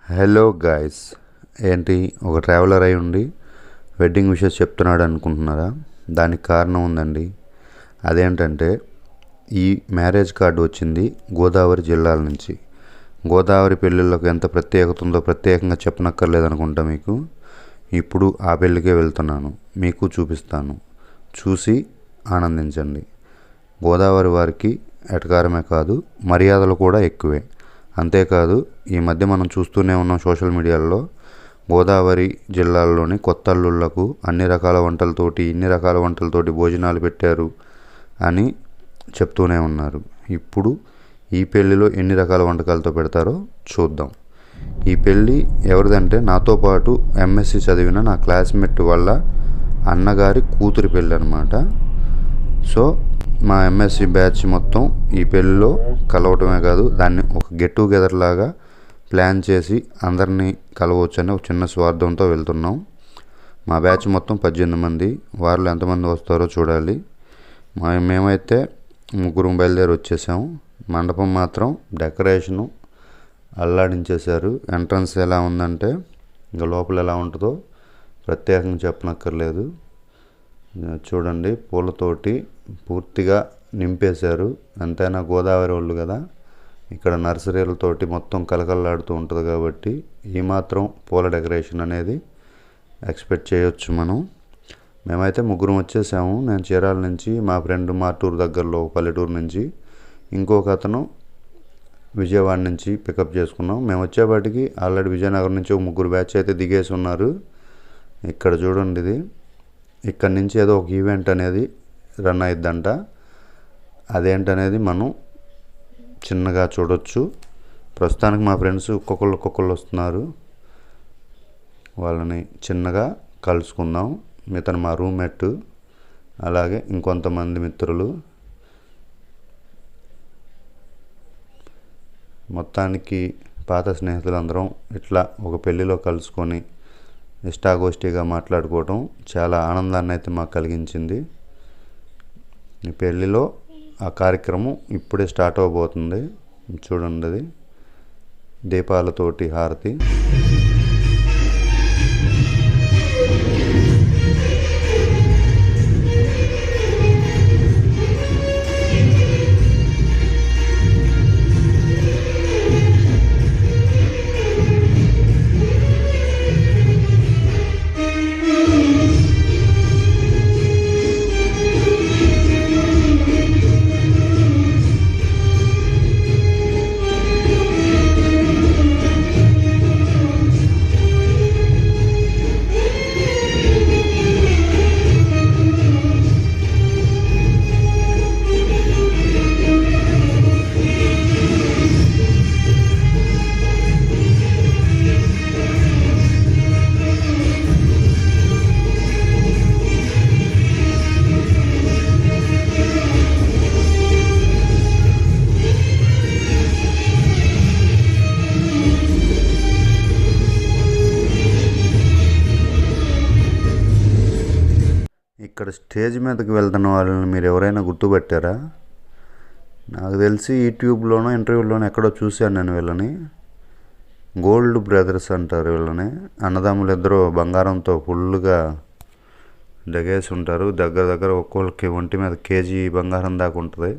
Hello guys, ఏంటి ఒక traveller అయి ఉండి వెడ్డింగ్ విషెస్ చెప్తున్నాడు అనుకుంటున్నారా? దానికి కారణం ఉందండి. అదేంటంటే ఈ మ్యారేజ్ కార్డు వచ్చింది గోదావరి జిల్లాల నుంచి. గోదావరి పెళ్ళిళ్ళకు ఎంత ప్రత్యేకత ఉందో ప్రత్యేకంగా చెప్పనక్కర్లేదు అనుకుంటా మీకు. ఇప్పుడు ఆ పెళ్ళికే వెళ్తున్నాను, మీకు చూపిస్తాను, చూసి ఆనందించండి. గోదావరి వారికి ఎటకారమే కాదు, మర్యాదలు కూడా ఎక్కువే. అంతేకాదు, ఈ మధ్య మనం చూస్తూనే ఉన్నాం సోషల్ మీడియాలో గోదావరి జిల్లాల్లోని కొత్త అల్లుళ్లకు ఇన్ని రకాల వంటలతోటి భోజనాలు పెట్టారు అని చెప్తూనే ఉన్నారు. ఇప్పుడు ఈ పెళ్ళిలో ఎన్ని రకాల వంటకాలతో పెడతారో చూద్దాం. ఈ పెళ్ళి ఎవరిదంటే నాతో పాటు ఎంఎస్సి చదివిన నా క్లాస్మేట్ వాళ్ళ అన్నగారి కూతురి పెళ్ళి అనమాట. సో మా ఎంఎస్సి బ్యాచ్ మొత్తం ఈ పెళ్ళిలో కలవటమే కాదు, దాన్ని ఒక గెట్ టుగెదర్ లాగా ప్లాన్ చేసి అందరినీ కలవచ్చని ఒక చిన్న స్వార్థంతో వెళ్తున్నాం. మా బ్యాచ్ మొత్తం 18 మంది. వారిలో ఎంతమంది వస్తారో చూడాలి. మేమైతే 3 బయలుదేరి వచ్చేసాము. మండపం మాత్రం డెకరేషను అల్లాడించేశారు. ఎంట్రన్స్ ఎలా ఉందంటే ఇంకా లోపల ఎలా ఉంటుందో ప్రత్యేకంగా చెప్పనక్కర్లేదు. చూడండి, పూలతోటి పూర్తిగా నింపేశారు. ఎంతైనా గోదావరి వాళ్ళు కదా, ఇక్కడ నర్సరీలతోటి మొత్తం కలకల్లాడుతూ ఉంటుంది కాబట్టి ఈ మాత్రం పూల డెకరేషన్ అనేది ఎక్స్పెక్ట్ చేయొచ్చు మనం. మేమైతే 3 వచ్చేసాము. నేను చీరాల నుంచి, మా ఫ్రెండ్ మార్టూరు దగ్గరలో పల్లెటూరు నుంచి, ఇంకొక అతను విజయవాడ నుంచి పికప్ చేసుకున్నాం. మేము వచ్చేపాటికి ఆల్రెడీ విజయనగరం నుంచి 3 బ్యాచ్ అయితే దిగేసి ఉన్నారు. ఇక్కడ చూడండి, ఇది ఇక్కడ నుంచి ఏదో ఒక ఈవెంట్ అనేది రన్ అయిద్దంట. అదేంటనేది మనం చిన్నగా చూడొచ్చు. ప్రస్తుతానికి మా ఫ్రెండ్స్ ఒక్కొక్కళ్ళు వస్తున్నారు. వాళ్ళని చిన్నగా కలుసుకుందాం. ఇతను మా రూమ్మేట్, అలాగే ఇంకొంతమంది మిత్రులు. మొత్తానికి పాత స్నేహితులందరం ఇట్లా ఒక పెళ్ళిలో కలుసుకొని ఇష్టాగోష్ఠిగా మాట్లాడుకోవటం చాలా ఆనందాన్ని అయితే మాకు కలిగించింది. ఈ పెళ్ళిలో ఆ కార్యక్రమం ఇప్పుడే స్టార్ట్ అవబోతుంది. చూడండి, అది దీపాలతోటి హారతి. ఇక్కడ స్టేజ్ మీదకి వెళ్తున్న వాళ్ళని మీరు ఎవరైనా గుర్తుపట్టారా? నాకు తెలిసి యూట్యూబ్లోనో ఇంటర్వ్యూలోనో ఎక్కడో చూశాను నేను వీళ్ళని. గోల్డ్ బ్రదర్స్ అంటారు వీళ్ళని. అన్నదమ్ములు ఇద్దరు బంగారంతో ఫుల్గా దగేసి ఉంటారు. దగ్గర ఒక్కొక్కరికి ఒంటి మీద కేజీ బంగారం దాకా ఉంటుంది.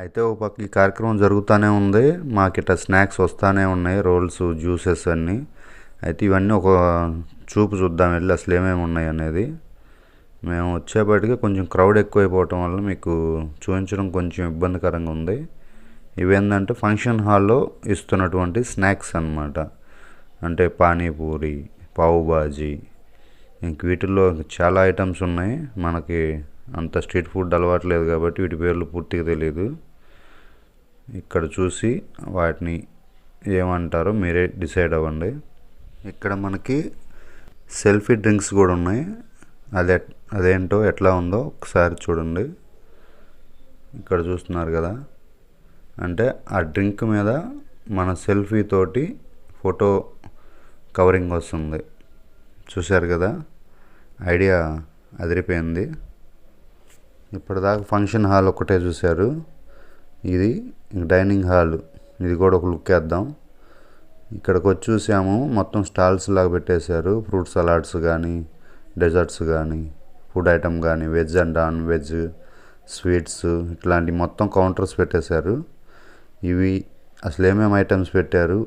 అయితే ఒక పక్క ఈ కార్యక్రమం జరుగుతూనే ఉంది. మాకు ఇట్లా స్నాక్స్ వస్తూనే ఉన్నాయి, రోల్స్, జ్యూసెస్ అన్నీ. అయితే ఇవన్నీ ఒక చూపు చూద్దాం వెళ్ళి అసలు ఏమేమి ఉన్నాయి అనేది. మేము వచ్చేపాటికి కొంచెం క్రౌడ్ ఎక్కువైపోవటం వల్ల మీకు చూపించడం కొంచెం ఇబ్బందికరంగా ఉంది. ఇవేంటంటే ఫంక్షన్ హాల్లో ఇస్తున్నటువంటి స్నాక్స్ అన్నమాట. అంటే పానీపూరి, పావు బాజీ, ఇంక వీటిల్లో చాలా ఐటమ్స్ ఉన్నాయి. మనకి అంత స్ట్రీట్ ఫుడ్ అలవాటు లేదు కాబట్టి వీటి పేర్లు పూర్తిగా తెలియదు. ఇక్కడ చూసి వాటిని ఏమంటారో మీరే డిసైడ్ అవ్వండి. ఇక్కడ మనకి సెల్ఫీ డ్రింక్స్ కూడా ఉన్నాయి. అదేంటో ఎట్లా ఉందో ఒకసారి చూడండి. ఇక్కడ చూస్తున్నారు కదా, అంటే ఆ డ్రింక్ మీద మన సెల్ఫీ తోటి ఫోటో కవరింగ్ వస్తుంది. చూశారు కదా, ఐడియా అదిరిపోయింది. ఇప్పటిదాకా ఫంక్షన్ హాల్ ఒకటే చూశారు, ఇది డైనింగ్ హాల్. ఇది కూడా ఒక లుక్ వేద్దాం. ఇక్కడికి వచ్చి చూసాము, మొత్తం స్టాల్స్ లాగా పెట్టేశారు. ఫ్రూట్ సలాడ్స్ కానీ, డెజర్ట్స్ కానీ, ఫుడ్ ఐటమ్ కానీ, veg and non veg, sweets, ఇట్లాంటి మొత్తం కౌంటర్స్ పెట్టేశారు. ఇవి అసలు ఏమేమి ఐటమ్స్ పెట్టారు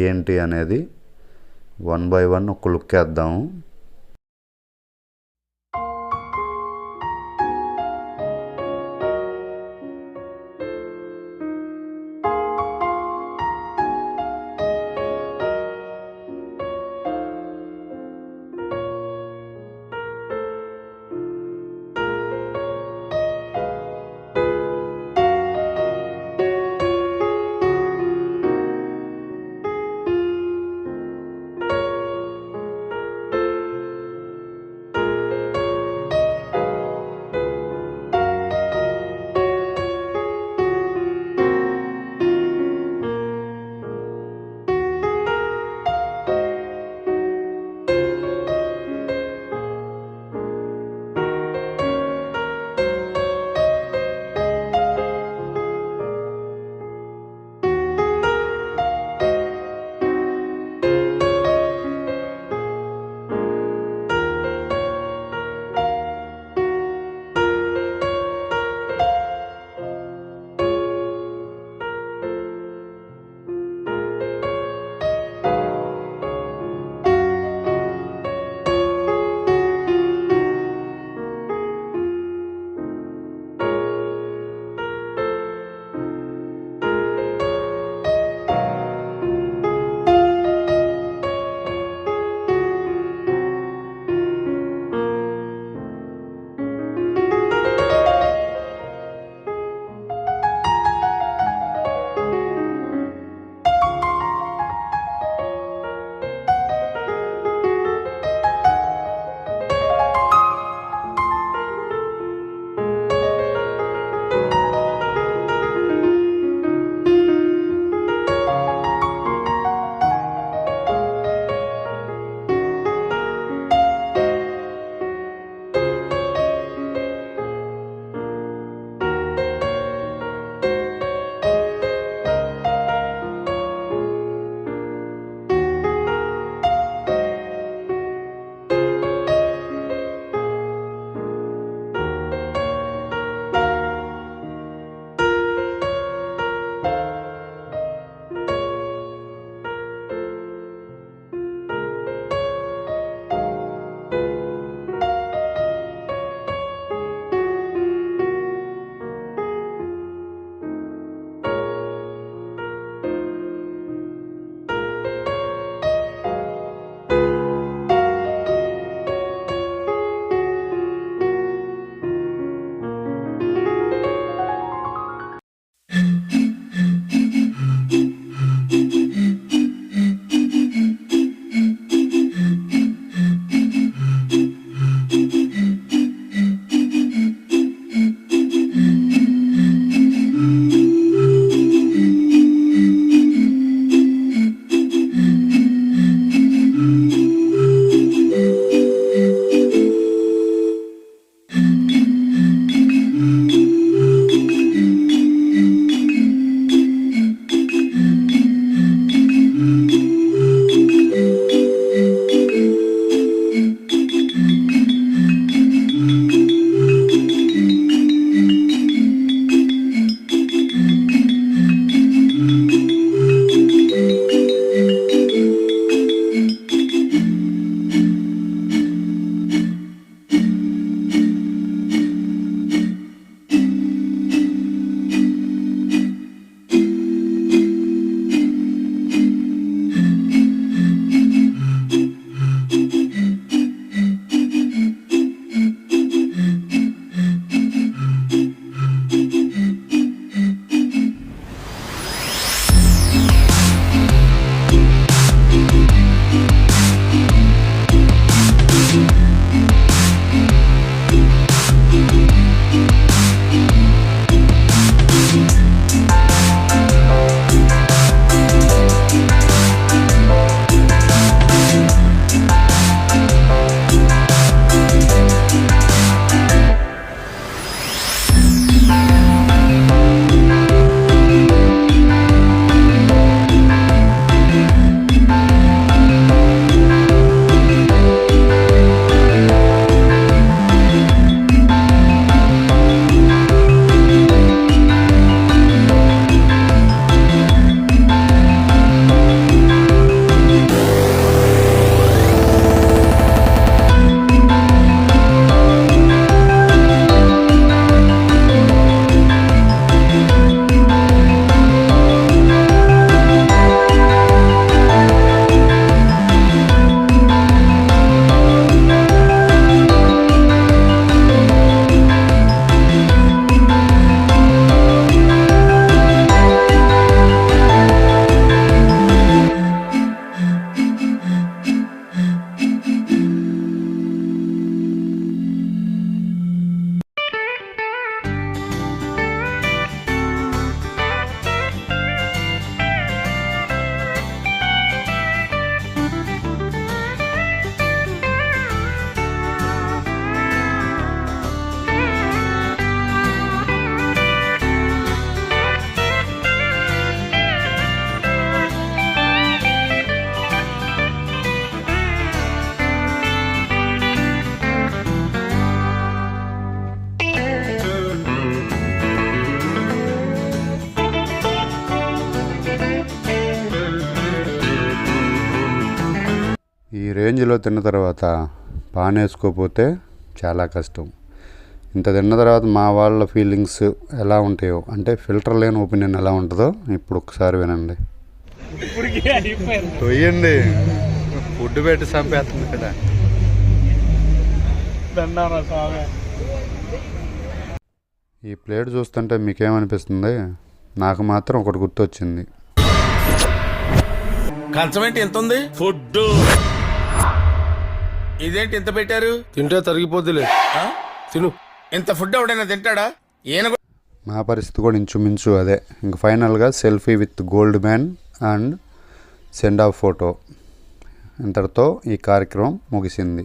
ఏంటి అనేది వన్ బై వన్ ఒక లుక్ వేద్దాము. రేంజ్లో తిన్న తర్వాత పాన్ వేసుకోకపోతే చాలా కష్టం. ఇంత తిన్న తర్వాత మా వాళ్ళ ఫీలింగ్స్ ఎలా ఉంటాయో, అంటే ఫిల్టర్ లేని ఒపీనియన్ ఎలా ఉంటుందో ఇప్పుడు ఒకసారి వినండి. తొయ్యండి, ఫుడ్ పెట్టి చంపేస్తుంది కదా. ఈ ప్లేట్ చూస్తుంటే మీకేమనిపిస్తుంది? నాకు మాత్రం ఒకటి గుర్తొచ్చింది. కంచమేంటి ఎంత ఉంది? ఫుడ్ ఇదేంటి ఎంత పెట్టారు? తింటే తరిగిపోద్దిలే, తిను. ఇంత ఫుడ్ ఎవడైనా తింటాడా? ఈయన మా పరిస్థితి కూడా ఇంచుమించు అదే. ఇంక ఫైనల్గా selfie with gold man and send off photo ఇంతటితో ఈ కార్యక్రమం ముగిసింది.